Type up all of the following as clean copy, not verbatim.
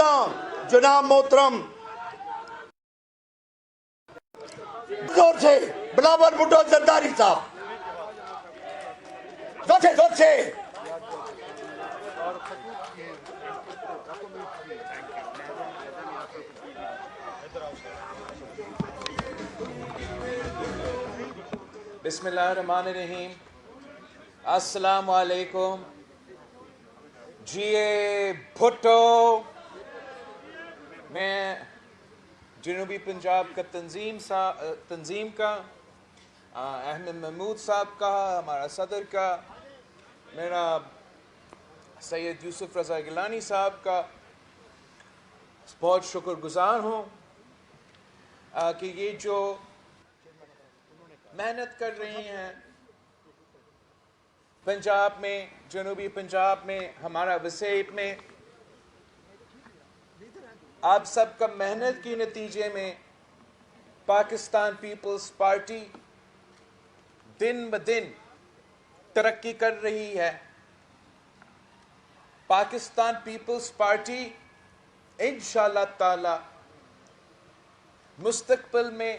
اعظم جناب محترم زور سے بلاول بھٹو زرداری صاحب، زور سے بسم اللہ الرحمن الرحیم۔ السلام علیکم۔ جی بھٹو، میں جنوبی پنجاب کا تنظیم کا، احمد محمود صاحب کا، ہمارا صدر کا، میرا سید یوسف رضا گیلانی صاحب کا بہت شکر گزار ہوں کہ یہ جو محنت کر رہی ہیں پنجاب میں، جنوبی پنجاب میں، ہمارا وسیب میں، آپ سب کا محنت کے نتیجے میں پاکستان پیپلز پارٹی دن بدن ترقی کر رہی ہے۔ پاکستان پیپلز پارٹی انشاءاللہ تعالی مستقبل میں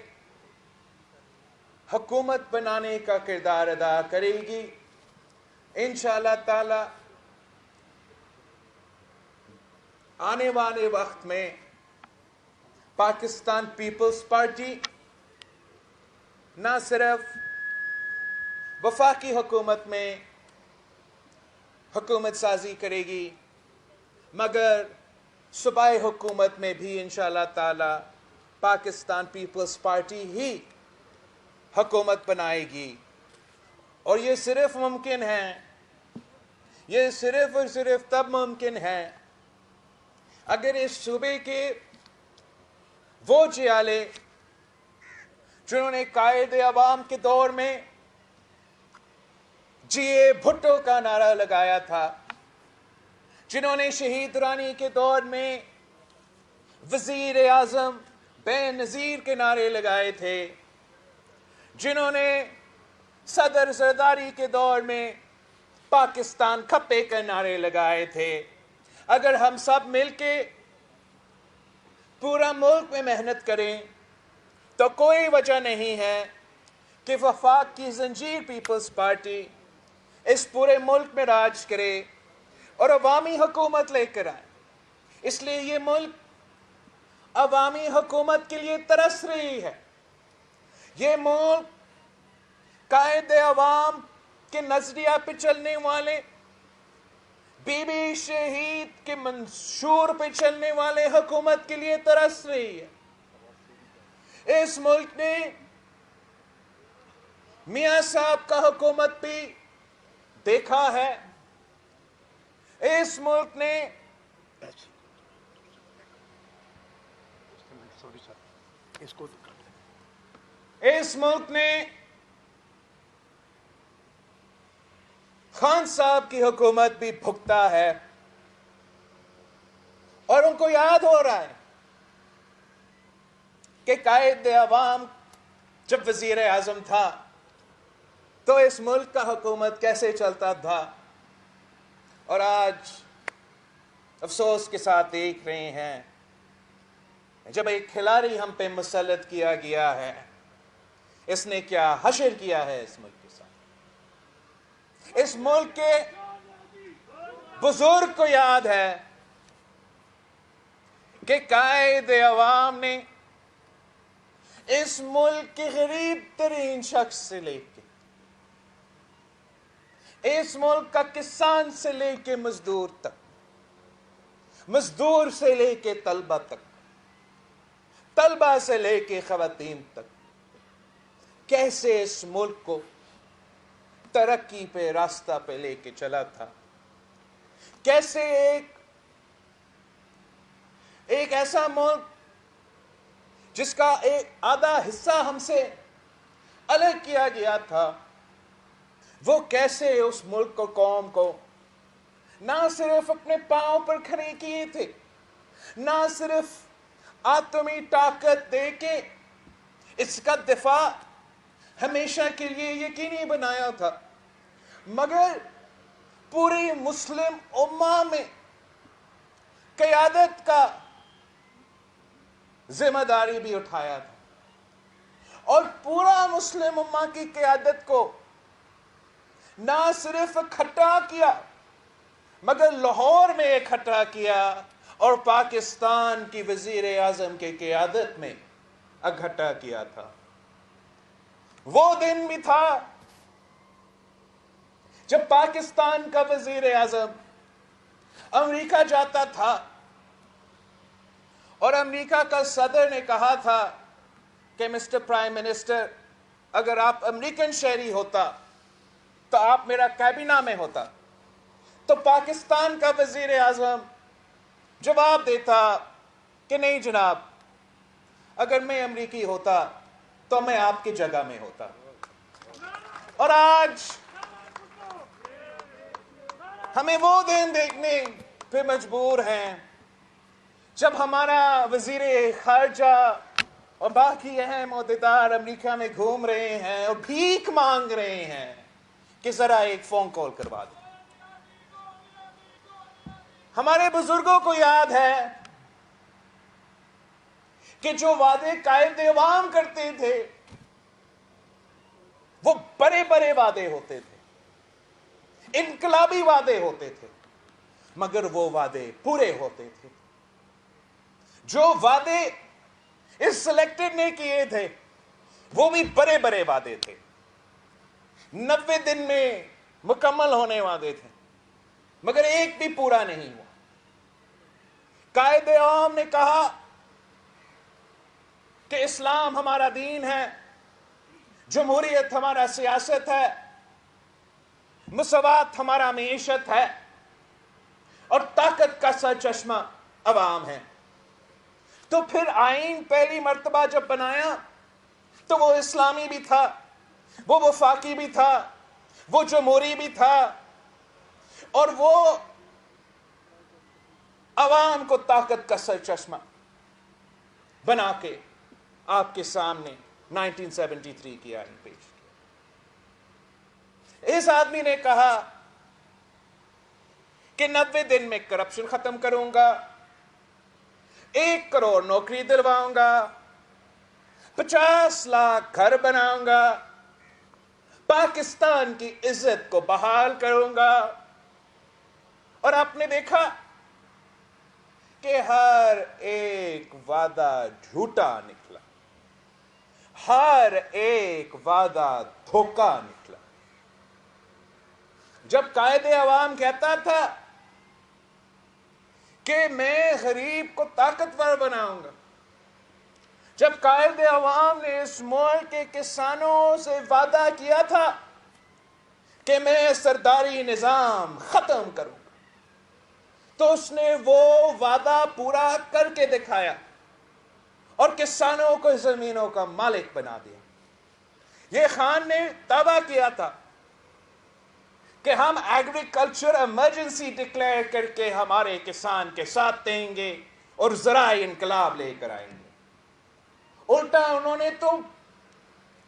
حکومت بنانے کا کردار ادا کرے گی۔ انشاءاللہ تعالی آنے والے وقت میں پاکستان پیپلز پارٹی نہ صرف وفاقی حکومت میں حکومت سازی کرے گی مگر صوبائی حکومت میں بھی انشاءاللہ تعالی پاکستان پیپلز پارٹی ہی حکومت بنائے گی۔ اور یہ صرف ممکن ہے، یہ صرف اور صرف تب ممکن ہے اگر اس صوبے کے وہ جیالے جنہوں نے قائد عوام کے دور میں جی بھٹو کا نعرہ لگایا تھا، جنہوں نے شہید رانی کے دور میں وزیر اعظم بے نظیر کے نعرے لگائے تھے، جنہوں نے صدر زرداری کے دور میں پاکستان کھپے کے نعرے لگائے تھے، اگر ہم سب مل کے پورا ملک میں محنت کریں تو کوئی وجہ نہیں ہے کہ وفاق کی زنجیر پیپلز پارٹی اس پورے ملک میں راج کرے اور عوامی حکومت لے کر آئے۔ اس لیے یہ ملک عوامی حکومت کے لیے ترس رہی ہے۔ یہ ملک قائد عوام کے نظریہ پہ چلنے والے، بی بی شہید کے منشور پہ چلنے والے حکومت کے لیے ترس رہی ہے۔ اس ملک نے میاں صاحب کا حکومت بھی دیکھا ہے۔ اس ملک نے خان صاحب کی حکومت بھی بھگتا ہے، اور ان کو یاد ہو رہا ہے کہ قائد عوام جب وزیر اعظم تھا تو اس ملک کا حکومت کیسے چلتا تھا۔ اور آج افسوس کے ساتھ دیکھ رہے ہیں جب ایک کھلاڑی ہم پہ مسلط کیا گیا ہے، اس نے کیا حشر کیا ہے اس ملک کے ساتھ۔ اس ملک کے بزرگ کو یاد ہے کہ قائد عوام نے اس ملک کے غریب ترین شخص سے لے کے، اس ملک کا کسان سے لے کے مزدور تک، مزدور سے لے کے طلبہ تک، طلبہ سے لے کے خواتین تک، کیسے اس ملک کو ترقی پہ راستہ پہ لے کے چلا تھا، کیسے ایک ایسا ملک جس کا ایک آدھا حصہ ہم سے الگ کیا گیا تھا، وہ کیسے اس ملک کو، قوم کو نہ صرف اپنے پاؤں پر کھڑے کیے تھے، نہ صرف آتمی طاقت دے کے اس کا دفاع ہمیشہ کے لیے یقینی بنایا تھا، مگر پوری مسلم امہ میں قیادت کا ذمہ داری بھی اٹھایا تھا اور پورا مسلم امہ کی قیادت کو نہ صرف اکٹھا کیا مگر لاہور میں اکٹھا کیا اور پاکستان کی وزیر اعظم کی قیادت میں اکٹھا کیا تھا۔ وہ دن بھی تھا جب پاکستان کا وزیر اعظم امریکہ جاتا تھا اور امریکہ کا صدر نے کہا تھا کہ مسٹر پرائم منسٹر، اگر آپ امریکن شہری ہوتا تو آپ میرا کابینہ میں ہوتا، تو پاکستان کا وزیر اعظم جواب دیتا کہ نہیں جناب، اگر میں امریکی ہوتا تو میں آپ کی جگہ میں ہوتا۔ اور آج ہمیں وہ دن دیکھنے پہ مجبور ہیں جب ہمارا وزیر خارجہ اور باقی اہم عہدیدار امریکہ میں گھوم رہے ہیں اور بھیک مانگ رہے ہیں کہ ذرا ایک فون کال کروا دیں۔ ہمارے بزرگوں کو یاد ہے کہ جو وعدے قائد عوام کرتے تھے وہ بڑے بڑے وعدے ہوتے تھے، انقلابی وعدے ہوتے تھے، مگر وہ وعدے پورے ہوتے تھے۔ جو وعدے اس سلیکٹڈ نے کیے تھے وہ بھی بڑے بڑے وعدے تھے، 90 دن میں مکمل ہونے وعدے تھے، مگر ایک بھی پورا نہیں ہوا۔ قائد عام نے کہا کہ اسلام ہمارا دین ہے، جمہوریت ہمارا سیاست ہے، مساوات ہمارا معیشت ہے اور طاقت کا سرچشمہ عوام ہے۔ تو پھر آئین پہلی مرتبہ جب بنایا تو وہ اسلامی بھی تھا، وہ وفاقی بھی تھا، وہ جمہوری بھی تھا اور وہ عوام کو طاقت کا سرچشمہ بنا کے آپ کے سامنے 1973 کی آئین پیش کیا۔ اس آدمی نے کہا کہ 90 دن میں کرپشن ختم کروں گا، 1 کروڑ نوکری دلواؤں گا، 50 لاکھ گھر بناؤں گا، پاکستان کی عزت کو بحال کروں گا۔ اور آپ نے دیکھا کہ ہر ایک وعدہ جھوٹا نکلا، ہر ایک وعدہ دھوکہ نکلا۔ جب قائد عوام کہتا تھا کہ میں غریب کو طاقتور بناؤں گا، جب قائد عوام نے اس ملک کے کسانوں سے وعدہ کیا تھا کہ میں سرداری نظام ختم کروں گا، تو اس نے وہ وعدہ پورا کر کے دکھایا اور کسانوں کو زمینوں کا مالک بنا دیا۔ یہ خان نے دعویٰ کیا تھا کہ ہم ایگریکلچر ایمرجنسی ڈکلیئر کر کے ہمارے کسان کے ساتھ دیں گے اور زرعی انقلاب لے کر آئیں گے۔ الٹا انہوں نے تو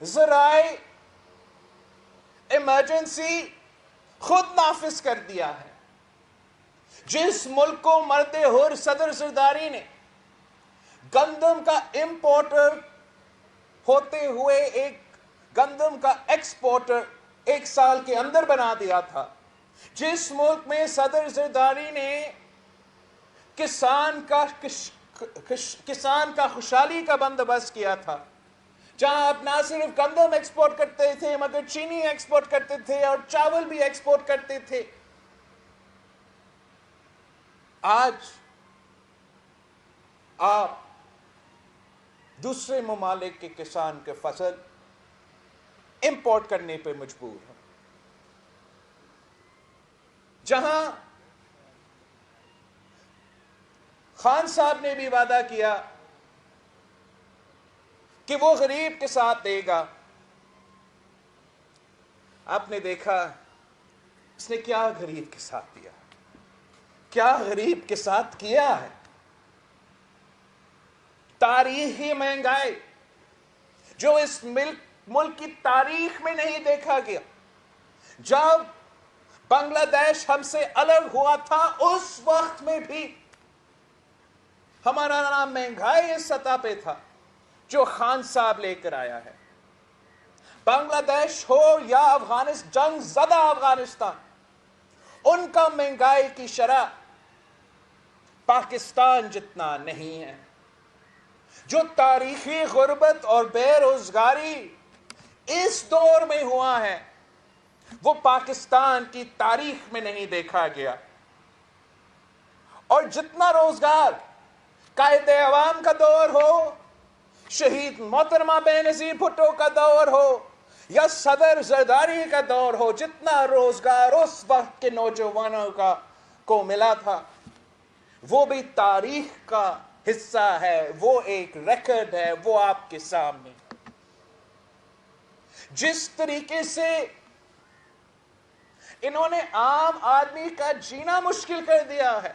زرعی ایمرجنسی خود نافذ کر دیا ہے۔ جس ملک کو مرد حر صدر زرداری نے گندم کا امپورٹر ہوتے ہوئے ایک گندم کا ایکسپورٹر 1 سال کے اندر بنا دیا تھا، جس ملک میں صدر زرداری نے کسان کا خوشحالی کا بندوبست کیا تھا، جہاں آپ نہ صرف گندم ایکسپورٹ کرتے تھے مگر چینی ایکسپورٹ کرتے تھے اور چاول بھی ایکسپورٹ کرتے تھے، آج آپ دوسرے ممالک کے کسان کے فصل امپورٹ کرنے پہ مجبور ہیں۔ جہاں خان صاحب نے بھی وعدہ کیا کہ وہ غریب کے ساتھ دے گا، آپ نے دیکھا اس نے کیا غریب کے ساتھ دیا، کیا غریب کے ساتھ کیا ہے۔ تاریخی مہنگائی جو اس ملک کی تاریخ میں نہیں دیکھا گیا۔ جب بنگلہ دیش ہم سے الگ ہوا تھا اس وقت میں بھی ہمارا نام مہنگائی اس سطح پہ تھا جو خان صاحب لے کر آیا ہے. بنگلہ دیش ہو یا جنگ زدہ افغانستان، ان کا مہنگائی کی شرح پاکستان جتنا نہیں ہے. جو تاریخی غربت اور بے روزگاری اس دور میں ہوا ہے وہ پاکستان کی تاریخ میں نہیں دیکھا گیا. اور جتنا روزگار قائد عوام کا دور ہو، شہید محترمہ بےنظیر بھٹو کا دور ہو یا صدر زرداری کا دور ہو، جتنا روزگار اس وقت کے نوجوانوں کو ملا تھا وہ بھی تاریخ کا حصہ ہے، وہ ایک ریکارڈ ہے، وہ آپ کے سامنے. جس طریقے سے انہوں نے عام آدمی کا جینا مشکل کر دیا ہے،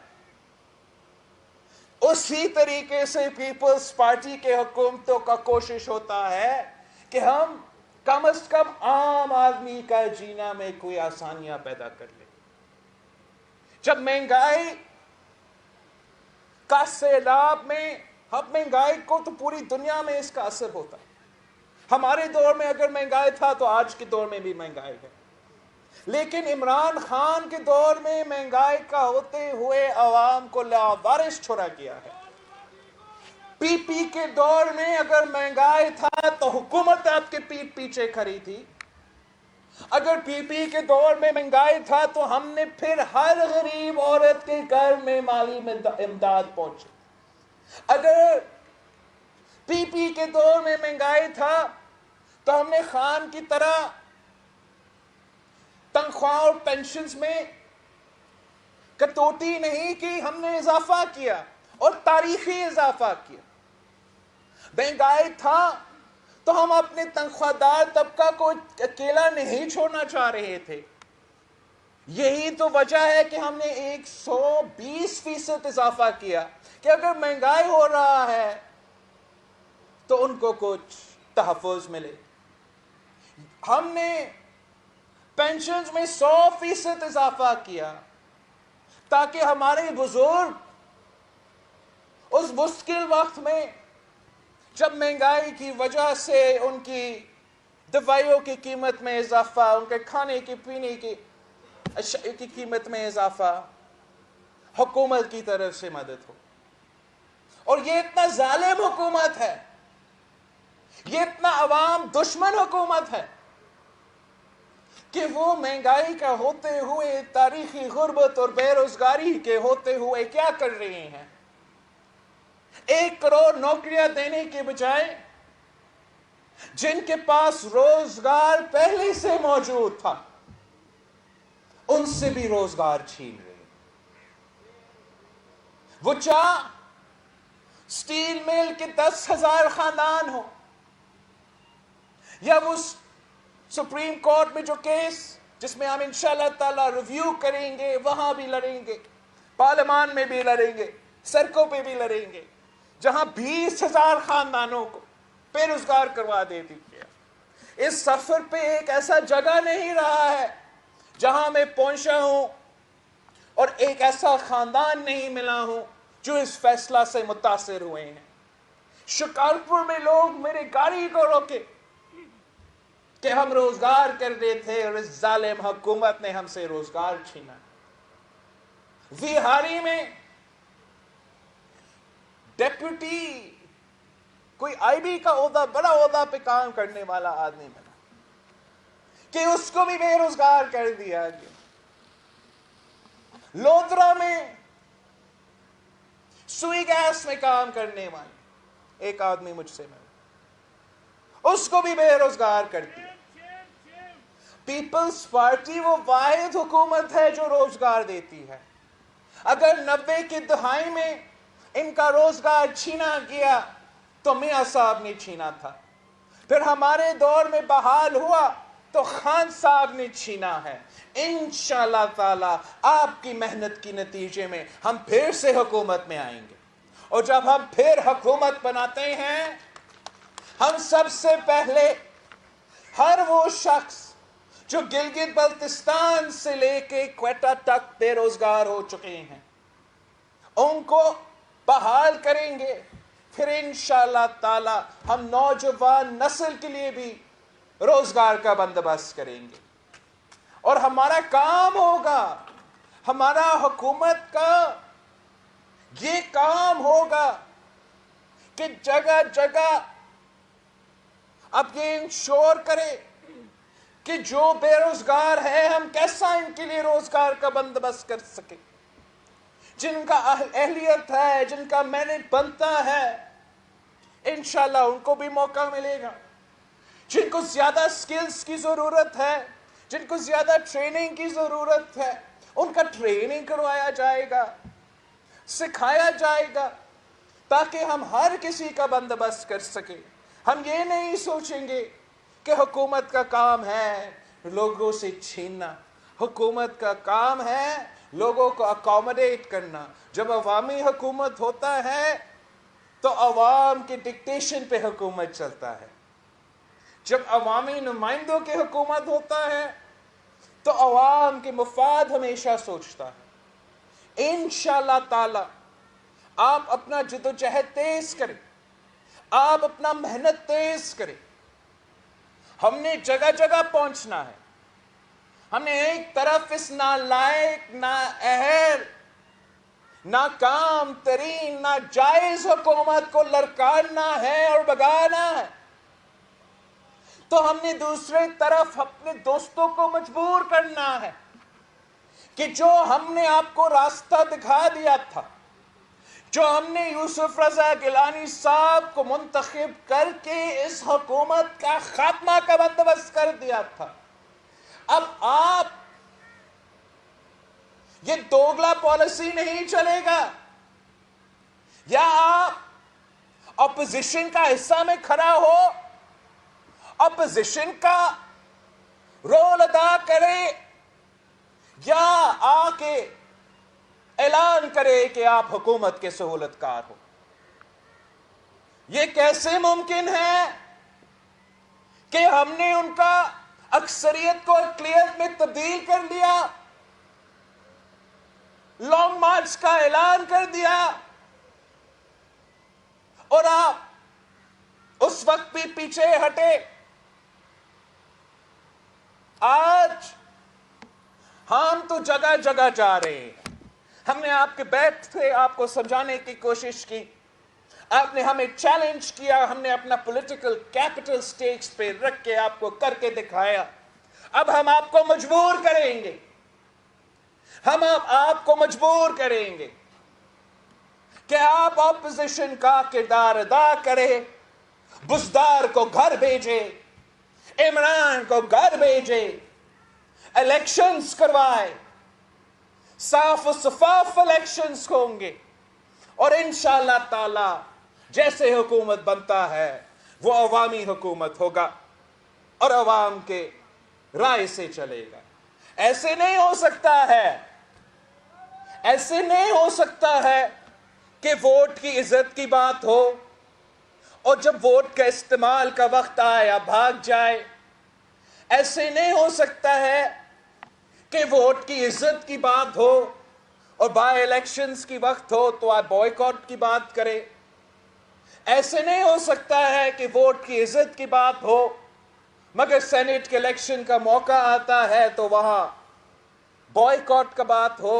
اسی طریقے سے پیپلز پارٹی کے حکومتوں کا کوشش ہوتا ہے کہ ہم کم از کم عام آدمی کا جینا میں کوئی آسانیاں پیدا کر لیں. جب مہنگائی کا سیلاب میں، اب مہنگائی کو تو پوری دنیا میں اس کا اثر ہوتا ہے. ہمارے دور میں اگر مہنگائی تھا تو آج کے دور میں بھی مہنگائی ہے. لیکن عمران خان کے دور میں مہنگائی کا ہوتے ہوئے عوام کو لاوارث چھوڑا گیا ہے. پی پی کے دور میں اگر مہنگائی تھا تو حکومت آپ کے پیٹ پیچھے کھڑی تھی. اگر پی پی کے دور میں مہنگائی تھا تو ہم نے پھر ہر غریب عورت کے گھر میں مالی امداد پہنچی. اگر پی پی کے دور میں مہنگائی تھا تو ہم نے خان کی طرح تنخواہ اور پینشنز میں کٹوتی نہیں کی، ہم نے اضافہ کیا اور تاریخی اضافہ کیا. مہنگائی تھا تو ہم اپنے تنخواہ دار طبقہ کو اکیلا نہیں چھوڑنا چاہ رہے تھے. یہی تو وجہ ہے کہ ہم نے 120% اضافہ کیا کہ اگر مہنگائی ہو رہا ہے تو ان کو کچھ تحفظ ملے. ہم نے پینشنز میں 100% اضافہ کیا تاکہ ہمارے بزرگ اس مشکل وقت میں جب مہنگائی کی وجہ سے ان کی دوائیوں کی قیمت میں اضافہ، ان کے کھانے کی پینے کی اشیاء کی قیمت میں اضافہ، حکومت کی طرف سے مدد ہو. اور یہ اتنا ظالم حکومت ہے، یہ اتنا عوام دشمن حکومت ہے کہ وہ مہنگائی کا ہوتے ہوئے، تاریخی غربت اور بے روزگاری کے ہوتے ہوئے کیا کر رہے ہیں؟ 1 کروڑ نوکریاں دینے کے بجائے جن کے پاس روزگار پہلے سے موجود تھا ان سے بھی روزگار چھین رہے ہیں. وہ چاہ سٹیل مل کے 10,000 خاندان ہو، یا وہ سپریم کورٹ میں جو کیس جس میں ہم انشاءاللہ تعالی ریویو کریں گے وہاں بھی لڑیں گے، پارلیمان میں بھی لڑیں گے، سڑکوں پہ بھی لڑیں گے، جہاں 20,000 خاندانوں کو بے روزگار کروا دے دی گیا. اس سفر پہ ایک ایسا جگہ نہیں رہا ہے جہاں میں پہنچا ہوں اور ایک ایسا خاندان نہیں ملا ہوں جو اس فیصلہ سے متاثر ہوئے ہیں. شکارپور میں لوگ میرے گاڑی کو روکے کہ ہم روزگار کر رہے تھے اور اس ظالم حکومت نے ہم سے روزگار چھینا. ویہاری میں ڈیپیوٹی کوئی آئی بی کا عہدہ، بڑا عہدہ پہ کام کرنے والا آدمی ملا کہ اس کو بھی بے روزگار کر دیا گیا. لودرا میں سوئی گیس میں کام کرنے والے ایک آدمی مجھ سے ملا، اس کو بھی بے روزگار کر دیا. پیپلز پارٹی وہ واحد حکومت ہے جو روزگار دیتی ہے. اگر 90 کی دہائی میں ان کا روزگار چھینا گیا تو میاں صاحب نے چھینا تھا، پھر ہمارے دور میں بحال ہوا تو خان صاحب نے چھینا ہے. انشاءاللہ تعالی آپ کی محنت کی نتیجے میں ہم پھر سے حکومت میں آئیں گے، اور جب ہم پھر حکومت بناتے ہیں ہم سب سے پہلے ہر وہ شخص جو گلگت بلتستان سے لے کے کوئٹہ تک بے روزگار ہو چکے ہیں ان کو بحال کریں گے، پھر انشاءاللہ تعالی ہم نوجوان نسل کے لیے بھی روزگار کا بندوبست کریں گے، اور ہمارا کام ہوگا، ہمارا حکومت کا یہ کام ہوگا کہ جگہ جگہ اب یہ انشور کرے کہ جو بے روزگار ہے ہم کیسا ان کے لیے روزگار کا بندوبست کر سکیں، جن کا اہلیت ہے، جن کا میرٹ بنتا ہے، انشاءاللہ ان کو بھی موقع ملے گا، جن کو زیادہ سکلز کی ضرورت ہے، جن کو زیادہ ٹریننگ کی ضرورت ہے، ان کا ٹریننگ کروایا جائے گا، سکھایا جائے گا، تاکہ ہم ہر کسی کا بندوبست کر سکیں۔ ہم یہ نہیں سوچیں گے کہ حکومت کا کام ہے لوگوں سے چھیننا، حکومت کا کام ہے لوگوں کو اکوموڈیٹ کرنا۔ جب عوامی حکومت ہوتا ہے تو عوام کی ڈکٹیشن پہ حکومت چلتا ہے، جب عوامی نمائندوں کی حکومت ہوتا ہے تو عوام کے مفاد ہمیشہ سوچتا ہے۔ انشاءاللہ تعالی آپ اپنا جدوجہد تیز کریں، آپ اپنا محنت تیز کریں۔ ہم نے جگہ جگہ پہنچنا ہے، ہم نے ایک طرف اس نالائق، نااہل، ناکام ترین، ناجائز حکومت کو لڑکانا ہے اور بھگانا ہے، تو ہم نے دوسرے طرف اپنے دوستوں کو مجبور کرنا ہے کہ جو ہم نے آپ کو راستہ دکھا دیا تھا، جو ہم نے یوسف رضا گیلانی صاحب کو منتخب کر کے اس حکومت کا خاتمہ کا بندوبست کر دیا تھا، اب آپ یہ دوگلا پالیسی نہیں چلے گا، یا آپ اپوزیشن کا حصہ میں کھڑا ہو، اپوزیشن کا رول ادا کرے، یا آ کے اعلان کرے کہ آپ حکومت کے سہولت کار ہو۔ یہ کیسے ممکن ہے کہ ہم نے ان کا اکثریت کو اقلیت میں تبدیل کر دیا، لانگ مارچ کا اعلان کر دیا، اور آپ اس وقت بھی پیچھے ہٹے؟ آج ہم تو جگہ جگہ جا رہے ہیں۔ ہم نے آپ کے بیٹھ سے آپ کو سمجھانے کی کوشش کی، آپ نے ہمیں چیلنج کیا، ہم نے اپنا پولیٹیکل کیپٹل سٹیکس پہ رکھ کے آپ کو کر کے دکھایا۔ اب ہم آپ کو مجبور کریں گے، ہم آپ کو مجبور کریں گے کہ آپ اپوزیشن کا کردار ادا کریں، بزدار کو گھر بھیجے، عمران کو گھر بھیجے، الیکشنز کروائے، صاف و شفاف الیکشنز ہوں گے، اور انشاءاللہ تعالی جیسے حکومت بنتا ہے وہ عوامی حکومت ہوگا اور عوام کے رائے سے چلے گا۔ ایسے نہیں ہو سکتا ہے، ایسے نہیں ہو سکتا ہے کہ ووٹ کی عزت کی بات ہو اور جب ووٹ کا استعمال کا وقت آئے آپ بھاگ جائے۔ ایسے نہیں ہو سکتا ہے کہ ووٹ کی عزت کی بات ہو اور بائی الیکشنز کی وقت ہو تو آپ بوائیکاٹ کی بات کریں۔ ایسے نہیں ہو سکتا ہے کہ ووٹ کی عزت کی بات ہو مگر سینٹ کے الیکشن کا موقع آتا ہے تو وہاں بوائیکاٹ کا بات ہو۔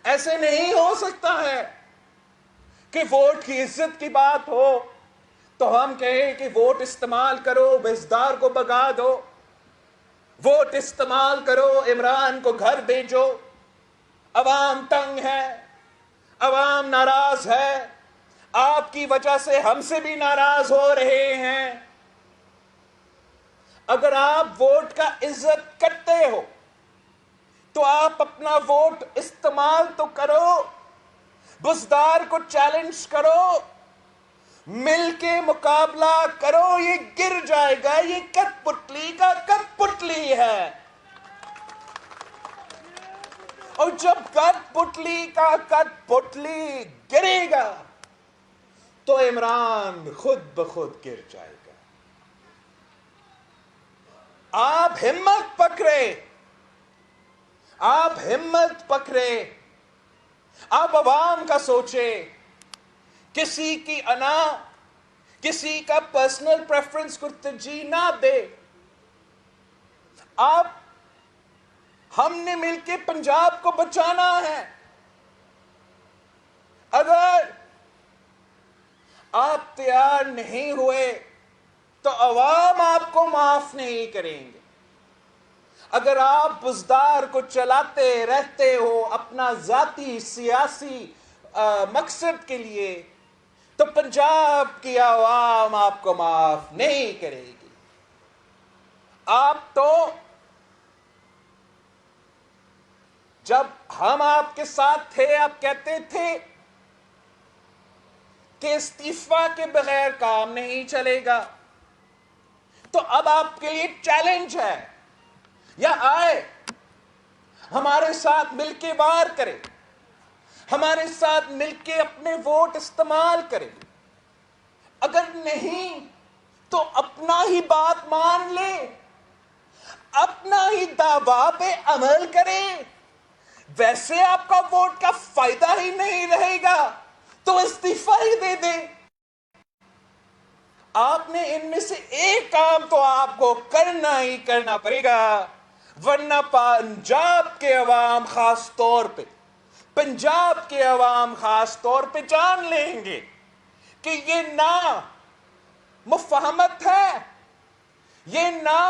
ایسے نہیں ہو سکتا ہے کہ ووٹ کی عزت کی بات ہو تو ہم کہیں کہ ووٹ استعمال کرو، بزدار کو بھگا دو، ووٹ استعمال کرو، عمران کو گھر بھیجو۔ عوام تنگ ہے، عوام ناراض ہے، آپ کی وجہ سے ہم سے بھی ناراض ہو رہے ہیں۔ اگر آپ ووٹ کا عزت کرتے ہو تو آپ اپنا ووٹ استعمال تو کرو، بزدار کو چیلنج کرو، مل کے مقابلہ کرو۔ یہ گر جائے گا، یہ کٹ پتلی کا کٹ پتلی ہے، اور جب کٹ پتلی کا کٹ پتلی گرے گا تو عمران خود بخود گر جائے گا۔ آپ ہمت پکڑے، آپ ہمت پکڑے، آپ عوام کا سوچیں، کسی کی انا، کسی کا پرسنل پریفرنس کو ترجیح نہ دے. ہم نے مل کے پنجاب کو بچانا ہے. اگر آپ تیار نہیں ہوئے تو عوام آپ کو معاف نہیں کریں گے. اگر آپ بزدار کو چلاتے رہتے ہو اپنا ذاتی سیاسی مقصد کے لیے تو پنجاب کی عوام آپ کو معاف نہیں کرے گی. آپ تو جب ہم آپ کے ساتھ تھے آپ کہتے تھے کہ استعفا کے بغیر کام نہیں چلے گا. تو اب آپ کے لیے چیلنج ہے، یا آئے ہمارے ساتھ مل کے وار کرے، ہمارے ساتھ مل کے اپنے ووٹ استعمال کرے. اگر نہیں تو اپنا ہی بات مان لے، اپنا ہی دعویٰ پہ عمل کرے. ویسے آپ کا ووٹ کا فائدہ ہی نہیں رہے گا تو استعفا ہی دے دیں. آپ نے ان میں سے ایک کام تو آپ کو کرنا ہی کرنا پڑے گا، ورنہ پنجاب کے عوام خاص طور پہ جان لیں گے کہ یہ نہ مفاہمت ہے، یہ نہ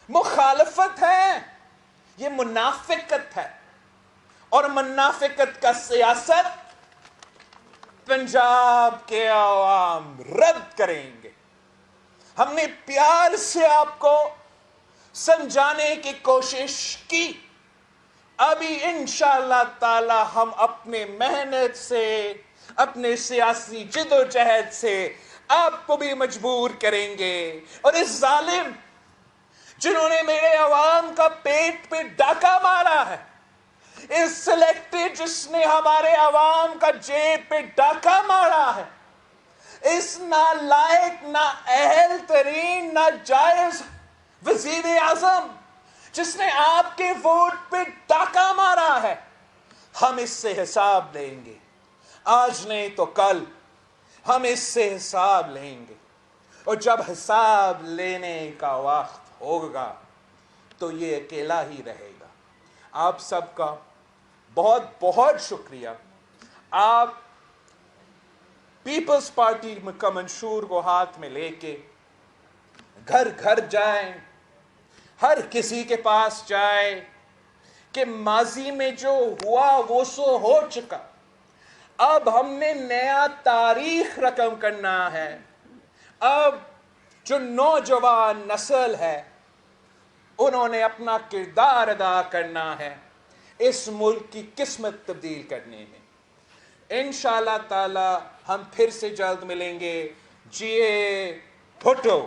مخالفت ہے، یہ منافقت ہے. اور منافقت کا سیاست پنجاب کے عوام رد کریں گے. ہم نے پیار سے آپ کو سمجھانے کی کوشش کی. ابھی انشاءاللہ تعالی ہم اپنے محنت سے، اپنے سیاسی جد و جہد سے آپ کو بھی مجبور کریں گے. اور اس ظالم جنہوں نے میرے عوام کا پیٹ پہ ڈاکہ مارا ہے، اس سلیکٹڈ جس نے ہمارے عوام کا جیب پہ ڈاکہ مارا ہے، اس نالائق، نا اہل ترین، نا جائز وزیر اعظم جس نے آپ کے ووٹ پہ ڈاکہ مارا ہے، ہم اس سے حساب لیں گے. آج نہیں تو کل ہم اس سے حساب لیں گے. اور جب حساب لینے کا وقت ہوگا تو یہ اکیلا ہی رہے گا. آپ سب کا بہت بہت شکریہ. آپ پیپلز پارٹی کا منشور کو ہاتھ میں لے کے گھر گھر جائیں، ہر کسی کے پاس جائیں کہ ماضی میں جو ہوا وہ سو ہو چکا. اب ہم نے نیا تاریخ رقم کرنا ہے. اب جو نوجوان نسل ہے انہوں نے اپنا کردار ادا کرنا ہے اس ملک کی قسمت تبدیل کرنے میں. انشاءاللہ تعالی ہم پھر سے جلد ملیں گے. جیے بھٹو.